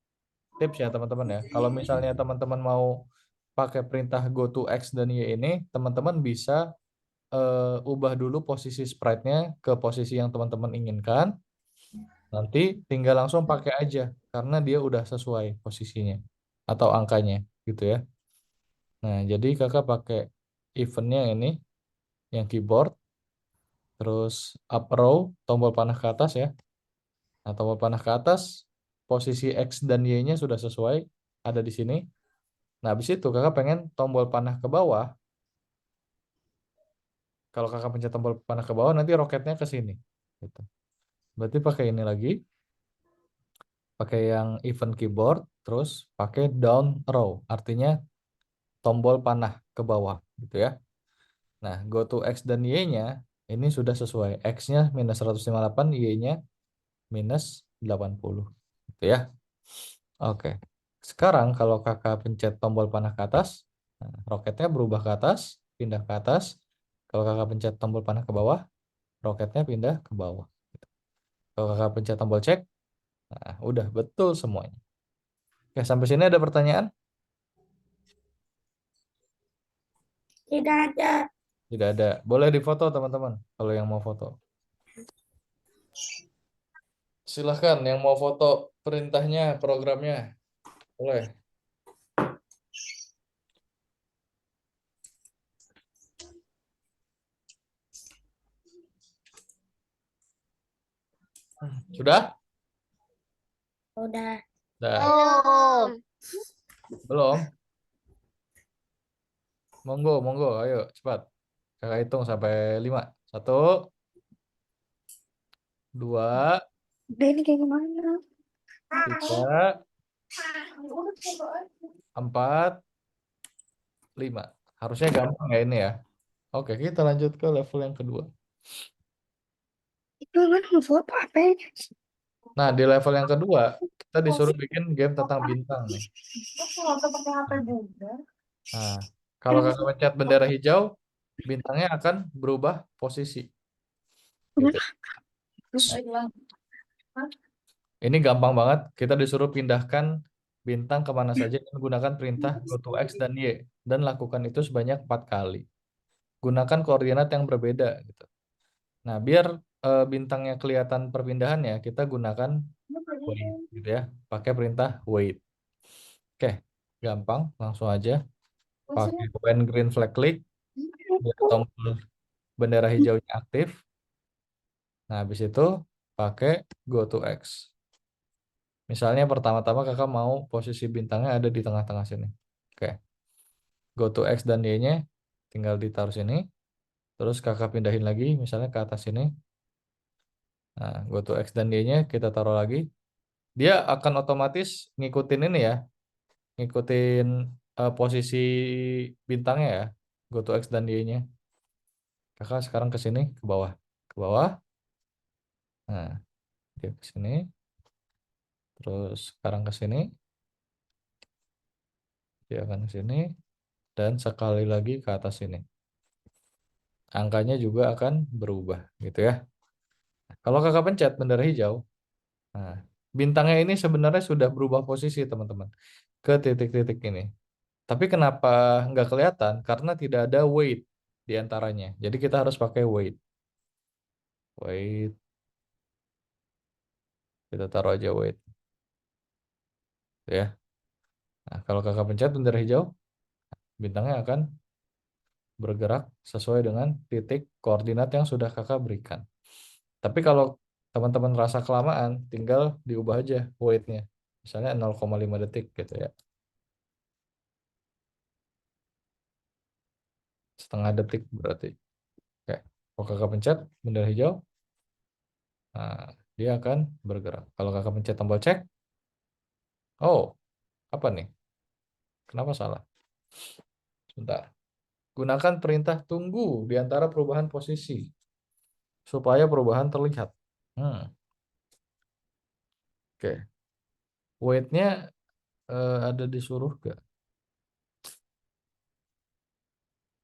tips ya teman-teman ya. Kalau misalnya teman-teman mau pakai perintah go to X dan Y ini, teman-teman bisa ubah dulu posisi sprite-nya ke posisi yang teman-teman inginkan. Nanti tinggal langsung pakai aja karena dia udah sesuai posisinya atau angkanya gitu ya. Nah, jadi kakak pakai eventnya ini yang keyboard, terus up arrow, tombol panah ke atas ya. Nah, tombol panah ke atas, posisi X dan Y-nya sudah sesuai, ada di sini. Nah, habis itu kakak pengen tombol panah ke bawah. Kalau kakak pencet tombol panah ke bawah, nanti roketnya ke sini. Gitu. Berarti pakai ini lagi, pakai yang event keyboard, terus pakai down arrow, artinya tombol panah ke bawah, gitu ya. Nah, go to X dan Y-nya ini sudah sesuai. X-nya minus 158, Y-nya minus 80. Gitu ya. Oke. Sekarang kalau kakak pencet tombol panah ke atas, nah, roketnya berubah ke atas, pindah ke atas. Kalau kakak pencet tombol panah ke bawah, roketnya pindah ke bawah. Kalau kakak pencet tombol cek, nah, udah betul semuanya. Oke, sampai sini ada pertanyaan? Tidak ada. Tidak ada. Boleh difoto teman-teman kalau yang mau foto. Silahkan yang mau foto perintahnya, programnya. Boleh. Sudah? Udah. Sudah. Belum. Belum? Monggo, monggo. Ayo, cepat. Kakak hitung sampai 5. 1, 2, Udah ini kayak gimana? 3, 4, 5. Harusnya gampang ya ini ya. Oke, kita lanjut ke level yang kedua. Itu kan foto apa ya? Nah, di level yang kedua, kita disuruh bikin game tentang bintang nih. Foto pakai HP juga. Nah, kalau kakak pencet bendera hijau, bintangnya akan berubah posisi. Gitu. Terus Ini gampang banget. Kita disuruh pindahkan bintang kemana saja dengan gunakan perintah go to X dan Y. Dan lakukan itu sebanyak 4 kali. Gunakan koordinat yang berbeda. Gitu. Nah, biar bintangnya kelihatan perpindahannya, kita gunakan wait. Gitu ya. Pakai perintah wait. Oke, gampang. Langsung aja. Pakai when green flag click. Biar tombol bendera hijaunya aktif. Nah, habis itu pakai go to X. Misalnya pertama-tama kakak mau posisi bintangnya ada di tengah-tengah sini. Oke, go to X dan Y-nya tinggal ditaruh sini. Terus kakak pindahin lagi misalnya ke atas sini. Nah, go to X dan Y-nya kita taruh lagi. Dia akan otomatis ngikutin ini ya. Ngikutin posisi bintangnya ya. Go to X dan Y-nya. Kakak sekarang ke sini, ke bawah. Ke bawah. Nah, dia ke sini. Terus sekarang ke sini. Dia akan ke sini. Dan sekali lagi ke atas sini. Angkanya juga akan berubah gitu ya. Kalau kakak pencet bendera hijau, nah, bintangnya ini sebenarnya sudah berubah posisi teman-teman ke titik-titik ini. Tapi kenapa nggak kelihatan? Karena tidak ada weight di antaranya. Jadi kita harus pakai weight. Weight, kita taruh aja weight. Ya. Nah, kalau kakak pencet bendera hijau, bintangnya akan bergerak sesuai dengan titik koordinat yang sudah kakak berikan. Tapi kalau teman-teman rasa kelamaan, tinggal diubah aja weight-nya. Misalnya 0,5 detik gitu ya. Setengah detik berarti. Oke. Kalau kakak pencet bendera hijau, nah, dia akan bergerak. Kalau kakak pencet tombol cek, oh, apa nih? Kenapa salah? Sebentar. Gunakan perintah tunggu di antara perubahan posisi supaya perubahan terlihat. Hmm, oke. Weight-nya ada disuruh gak?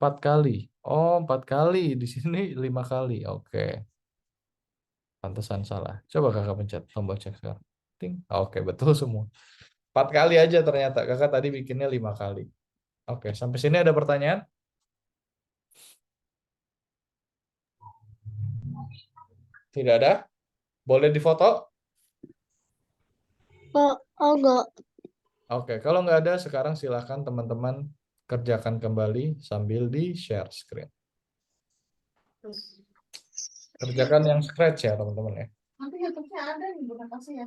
4 kali. Oh, 4 kali. Di sini 5 kali. Oke. Pantesan salah. Coba kakak pencet tombol cek sekarang. Ting. Oke, betul semua. 4 kali aja ternyata. Kakak tadi bikinnya 5 kali. Oke, sampai sini ada pertanyaan? Tidak ada? Boleh difoto? Oh, oh, enggak. Oke, kalau nggak ada, sekarang silakan teman-teman kerjakan kembali sambil di share screen. Kerjakan yang scratch ya, teman-teman ya. Nanti YouTube-nya ada nih, bukan kasih ya.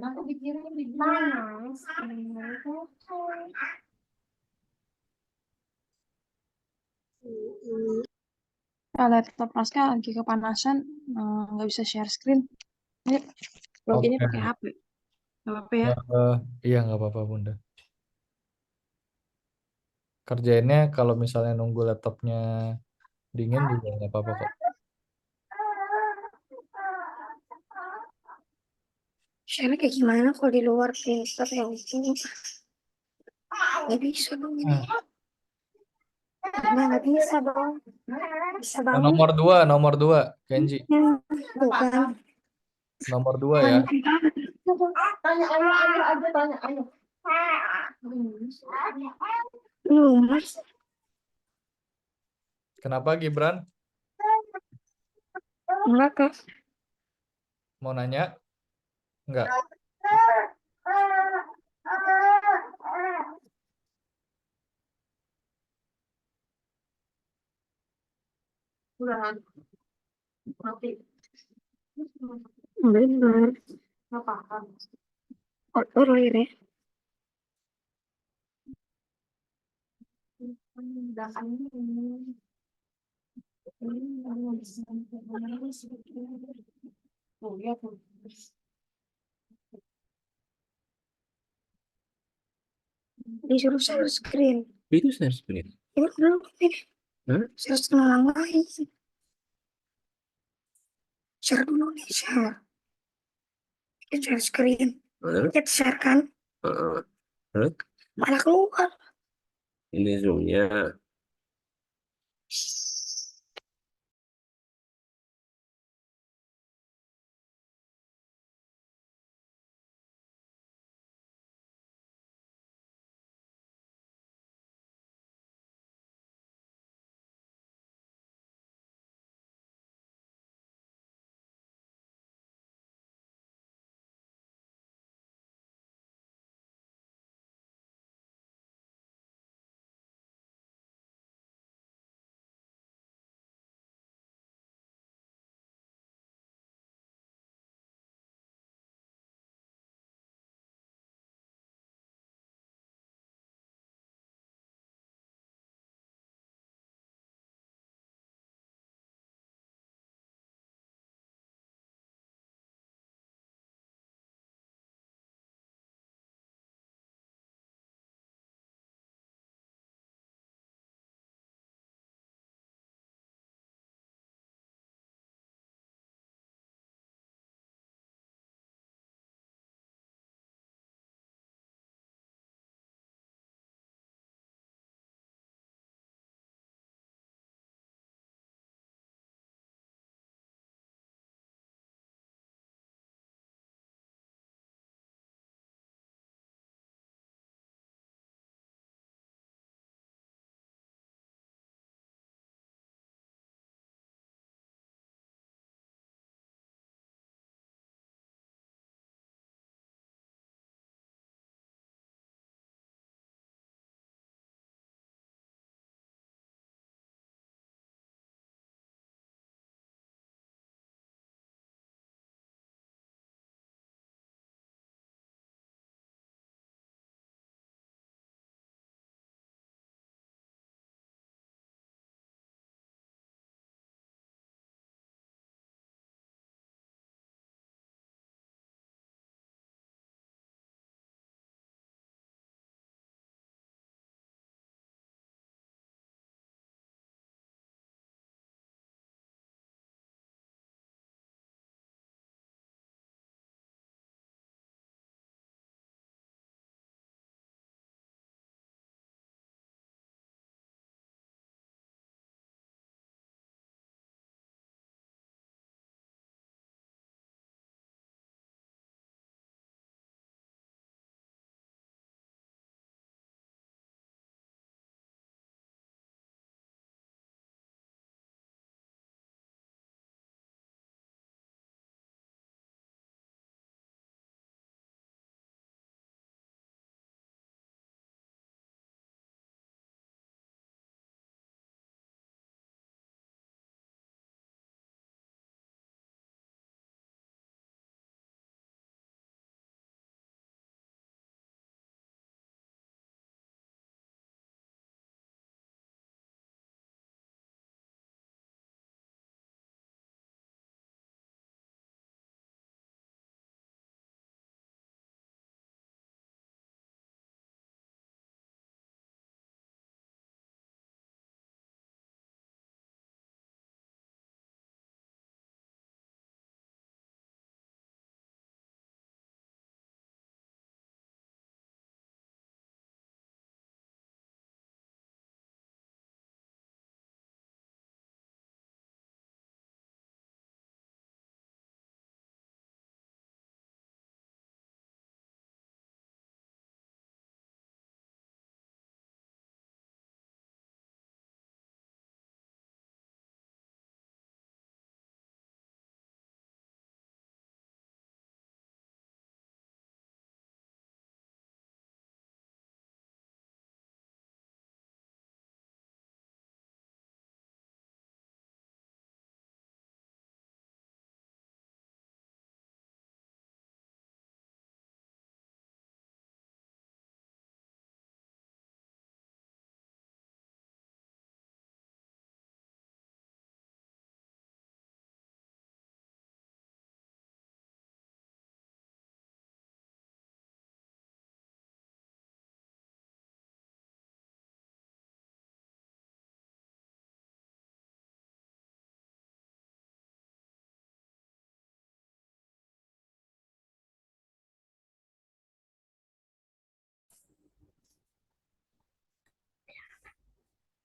Nanti dikirim di mana? Laptop Raska lagi kepanasan, nggak bisa share screen. Ayo, loginnya Oke. pakai HP. Nggak apa-apa ya. Iya, nggak apa-apa, Bunda. Kerjainnya kalau misalnya nunggu laptopnya dingin juga nggak apa-apa kok. Share kayak gimana kalau di luar printer ya itu? Nggak bisa dong ini. Hmm. Nggak bisa dong. Bisa banget. Nomor dua, Kenji. Ya, bukan. Nomor 2 ya. Banyak banget. Tanya ayah aja, tanya ayah. Belum, Mas. Kenapa Gibran? Enggak, Kak. Mau nanya? Nggak. Udah, nanti. Bener. Nggak paham. Kotor ya. Undangan ini. Tuh, lihat tuh. Disuruh share screen. Itu share screen. Ini belum ini. Hah? Share screen orang lain. Share dulu nih, share. Ini share screen. Hah? Kita share kan? Heeh. Terus Malah keluar. ini zoomnya.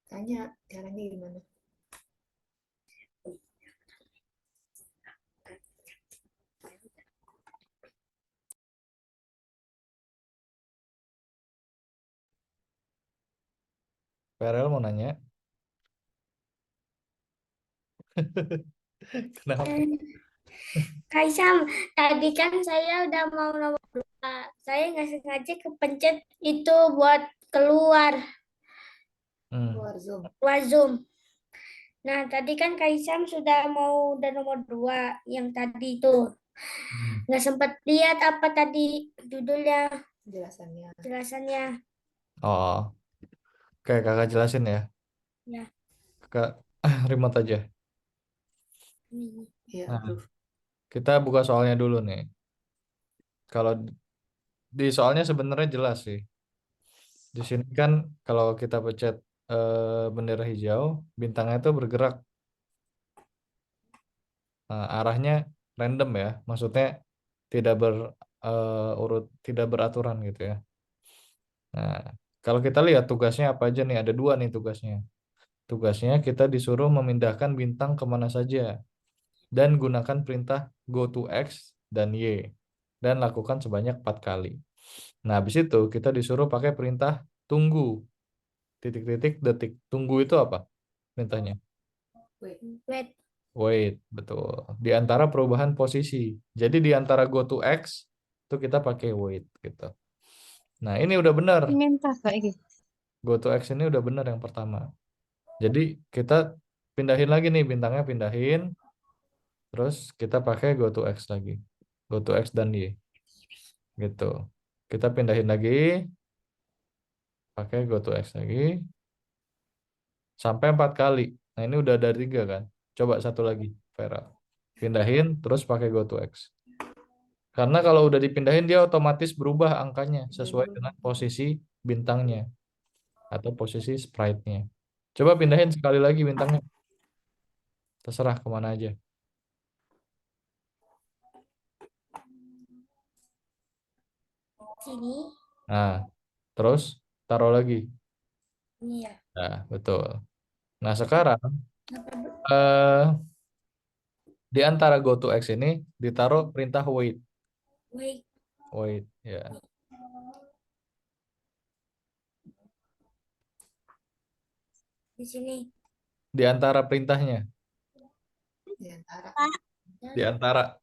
Tanya caranya gimana? PRL mau nanya. Kenapa? Kak Isam, tadi kan saya udah mau nomor 2. Saya nggak sengaja kepencet itu buat keluar Hmm. keluar Zoom. Nah, tadi kan Kak Isam sudah mau udah nomor 2 yang tadi itu. Hmm. Nggak sempat lihat apa tadi judulnya. Jelasannya. Oh, oke kakak jelasin ya. Ya. Kakak remote aja. Iya, Nah, kita buka soalnya dulu nih. Kalau di soalnya sebenarnya jelas sih. Di sini kan kalau kita pencet bendera hijau, bintangnya itu bergerak. Nah, arahnya random ya, maksudnya tidak berurut, tidak beraturan gitu ya. Nah, kalau kita lihat tugasnya apa aja nih, ada 2 nih tugasnya. Tugasnya kita disuruh memindahkan bintang kemana saja dan gunakan perintah go to X dan Y dan lakukan sebanyak 4 kali. Nah, habis itu kita disuruh pakai perintah tunggu titik-titik detik. Tunggu itu apa perintahnya? Wait. Wait, betul. Di antara perubahan posisi. Jadi di antara go to X itu kita pakai wait gitu. Nah, ini udah benar. Minta kayak gitu. Go to X ini udah benar yang pertama. Jadi kita pindahin lagi nih bintangnya pindahin. Terus kita pakai go to X lagi. Go to X dan Y gitu. Kita pindahin lagi pakai go to X lagi sampai 4 kali. Nah, ini udah ada 3 kan. Coba satu lagi, Vera. Pindahin terus pakai go to X. Karena kalau udah dipindahin dia otomatis berubah angkanya sesuai dengan posisi bintangnya atau posisi sprite-nya. Coba pindahin sekali lagi bintangnya. Terserah kemana aja. Sini. Nah, terus taruh lagi. Iya. Nah, betul. Nah, sekarang eh, di antara go to X ini ditaruh perintah wait. Wait. Wait, ya. Di sini. Di antara perintahnya. Di antara.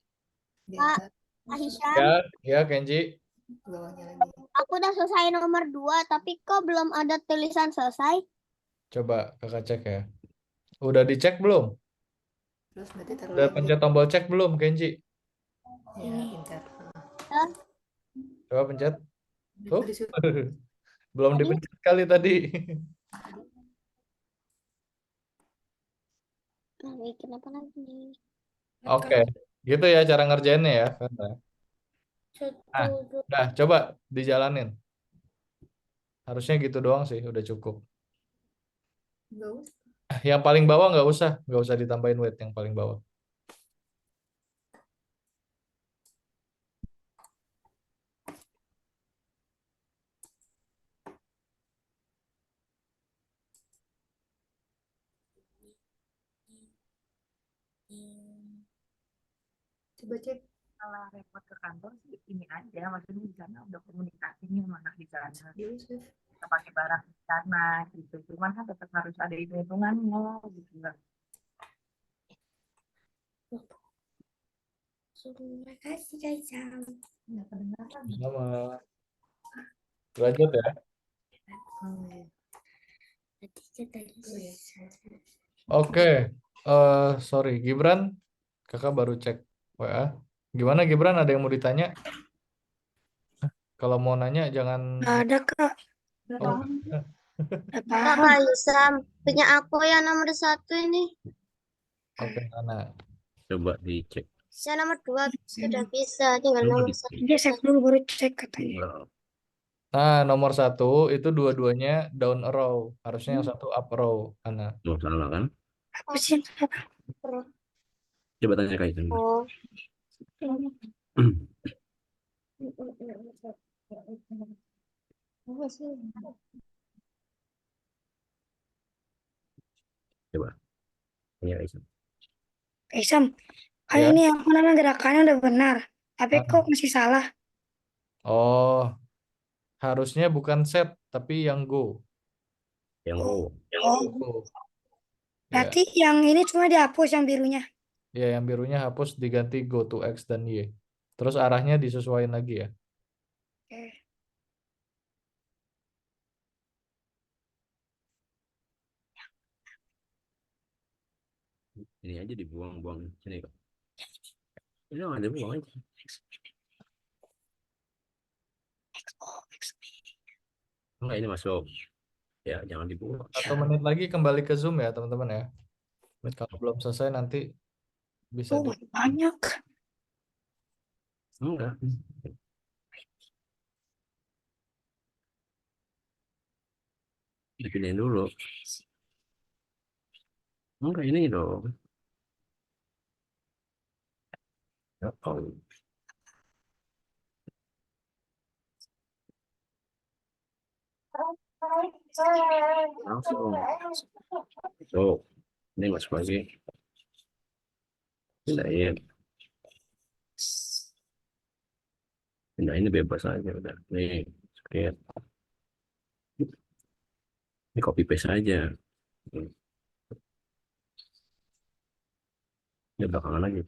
Pak, Kak Hisham, Ya, ya Kenji. aku udah selesai nomor 2, tapi kok belum ada tulisan selesai? Coba kakak cek ya. Udah dicek belum? Udah pencet tombol cek belum, Kenji? Eh, Coba pencet. Tuh. Belum Tadi? dipencet kali tadi. Kenapa lagi? Oke, gitu ya cara ngerjainnya ya. Nah, Satu, udah coba dijalanin. Harusnya gitu doang sih, udah cukup. Yang paling bawah nggak usah ditambahin weight yang paling bawah. Coba cek kalau repot ke kantor sih ini aja, maksudnya di sana udah komunikasinya sama anak di sana. Kita pakai barang di sana gitu. Cuman kan tetap harus ada hitung-hitungannya gitu lah. terima kasih, Kak Hisham. Sama. Lanjut ya. Tadi kita Oke, sorry Gibran, kakak baru cek WA. Gimana Gibran? Ada yang mau ditanya? Kalau mau nanya jangan. Nggak ada, Kak. Oh, Kak Hisham, punya aku yang nomor 1 ini. oke, Nana. Coba dicek. Saya nomor 2 sudah bisa, tinggal Coba nomor dicek. 1. Dia cek dulu baru cek katanya. Nah, nomor 1 itu dua-duanya down row. Harusnya yang satu up row, Nana. Oh, salah kan? Apa sih? Coba tanya kayak gitu. Oh. Coba. Punya Isam. Isam, kan Ya. ini apa namanya gerakannya udah benar, tapi kok Ah. masih salah? Oh, harusnya bukan set, tapi yang go. Yang Oh, go. oh, Go. Ya, berarti yang ini cuma dihapus yang birunya. ya yang birunya hapus diganti go to X dan Y. Terus arahnya disesuaikan lagi ya. Oke. Ini aja dibuang-buang sini kok. Ini nggak ada buang aja. Enggak, ini masuk. Ya, jangan dibuang. 1 menit lagi kembali ke Zoom ya teman-teman ya. Kalau belum selesai nanti bisa Oh, banyak. Enggak. Dipindahin dulu. Enggak, ini dong. Ya, oh. Langsung. So, ini masuk lagi. Pindahin. Pindahin bebas aja udah. Nih, skip. Ini copy paste aja. Ini belakangan lagi.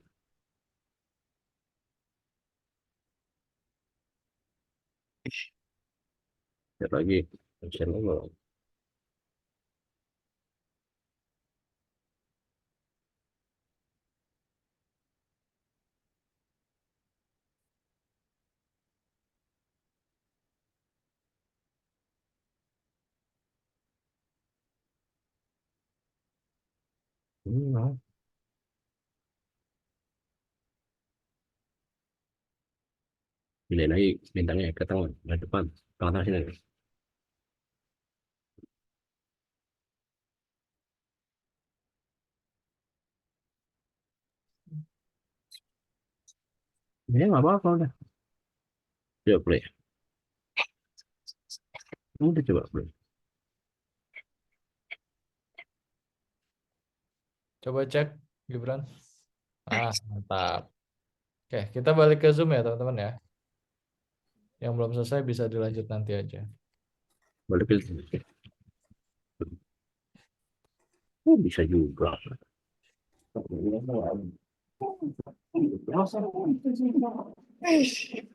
Lihat lagi. Share dulu. Hmm. Pindahin lagi bintangnya ke tengah, ke depan. Tengah-tengah sini. Ya, nggak apa-apa udah. Coba play. Udah coba play. Coba cek Gibran. Ah, mantap. Oke, kita balik ke Zoom ya teman-teman ya. Yang belum selesai bisa dilanjut nanti aja. Balik ke oh, bisa juga.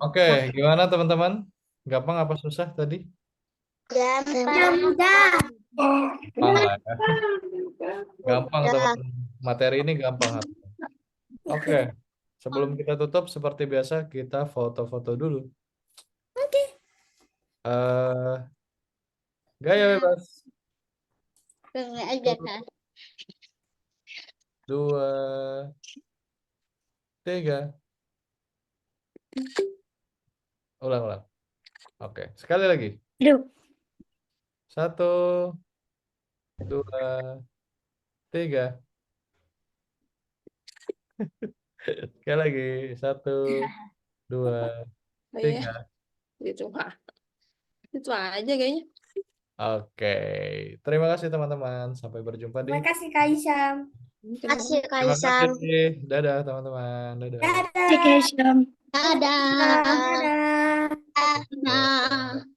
Oke, gimana teman-teman? Gampang apa susah tadi? Gampang. Gampang lah ya. Gampang teman. Materi ini gampang. Oke, sebelum kita tutup seperti biasa kita foto-foto dulu. eh Gaya bebas. Aja kan. 2, 3. Ulang-ulang. Oke, sekali lagi. Aduh. 1, 2, 3. Sekali lagi. 1, 2, Oh iya, 3. gitu Pak. Itu aja kayaknya. Oke, terima kasih teman-teman. Sampai berjumpa di. Terima kasih Kak Isam. Terima kasih. Dadah teman-teman. Dadah. Dadah. Kak Isam. Dadah. Dadah. Dadah.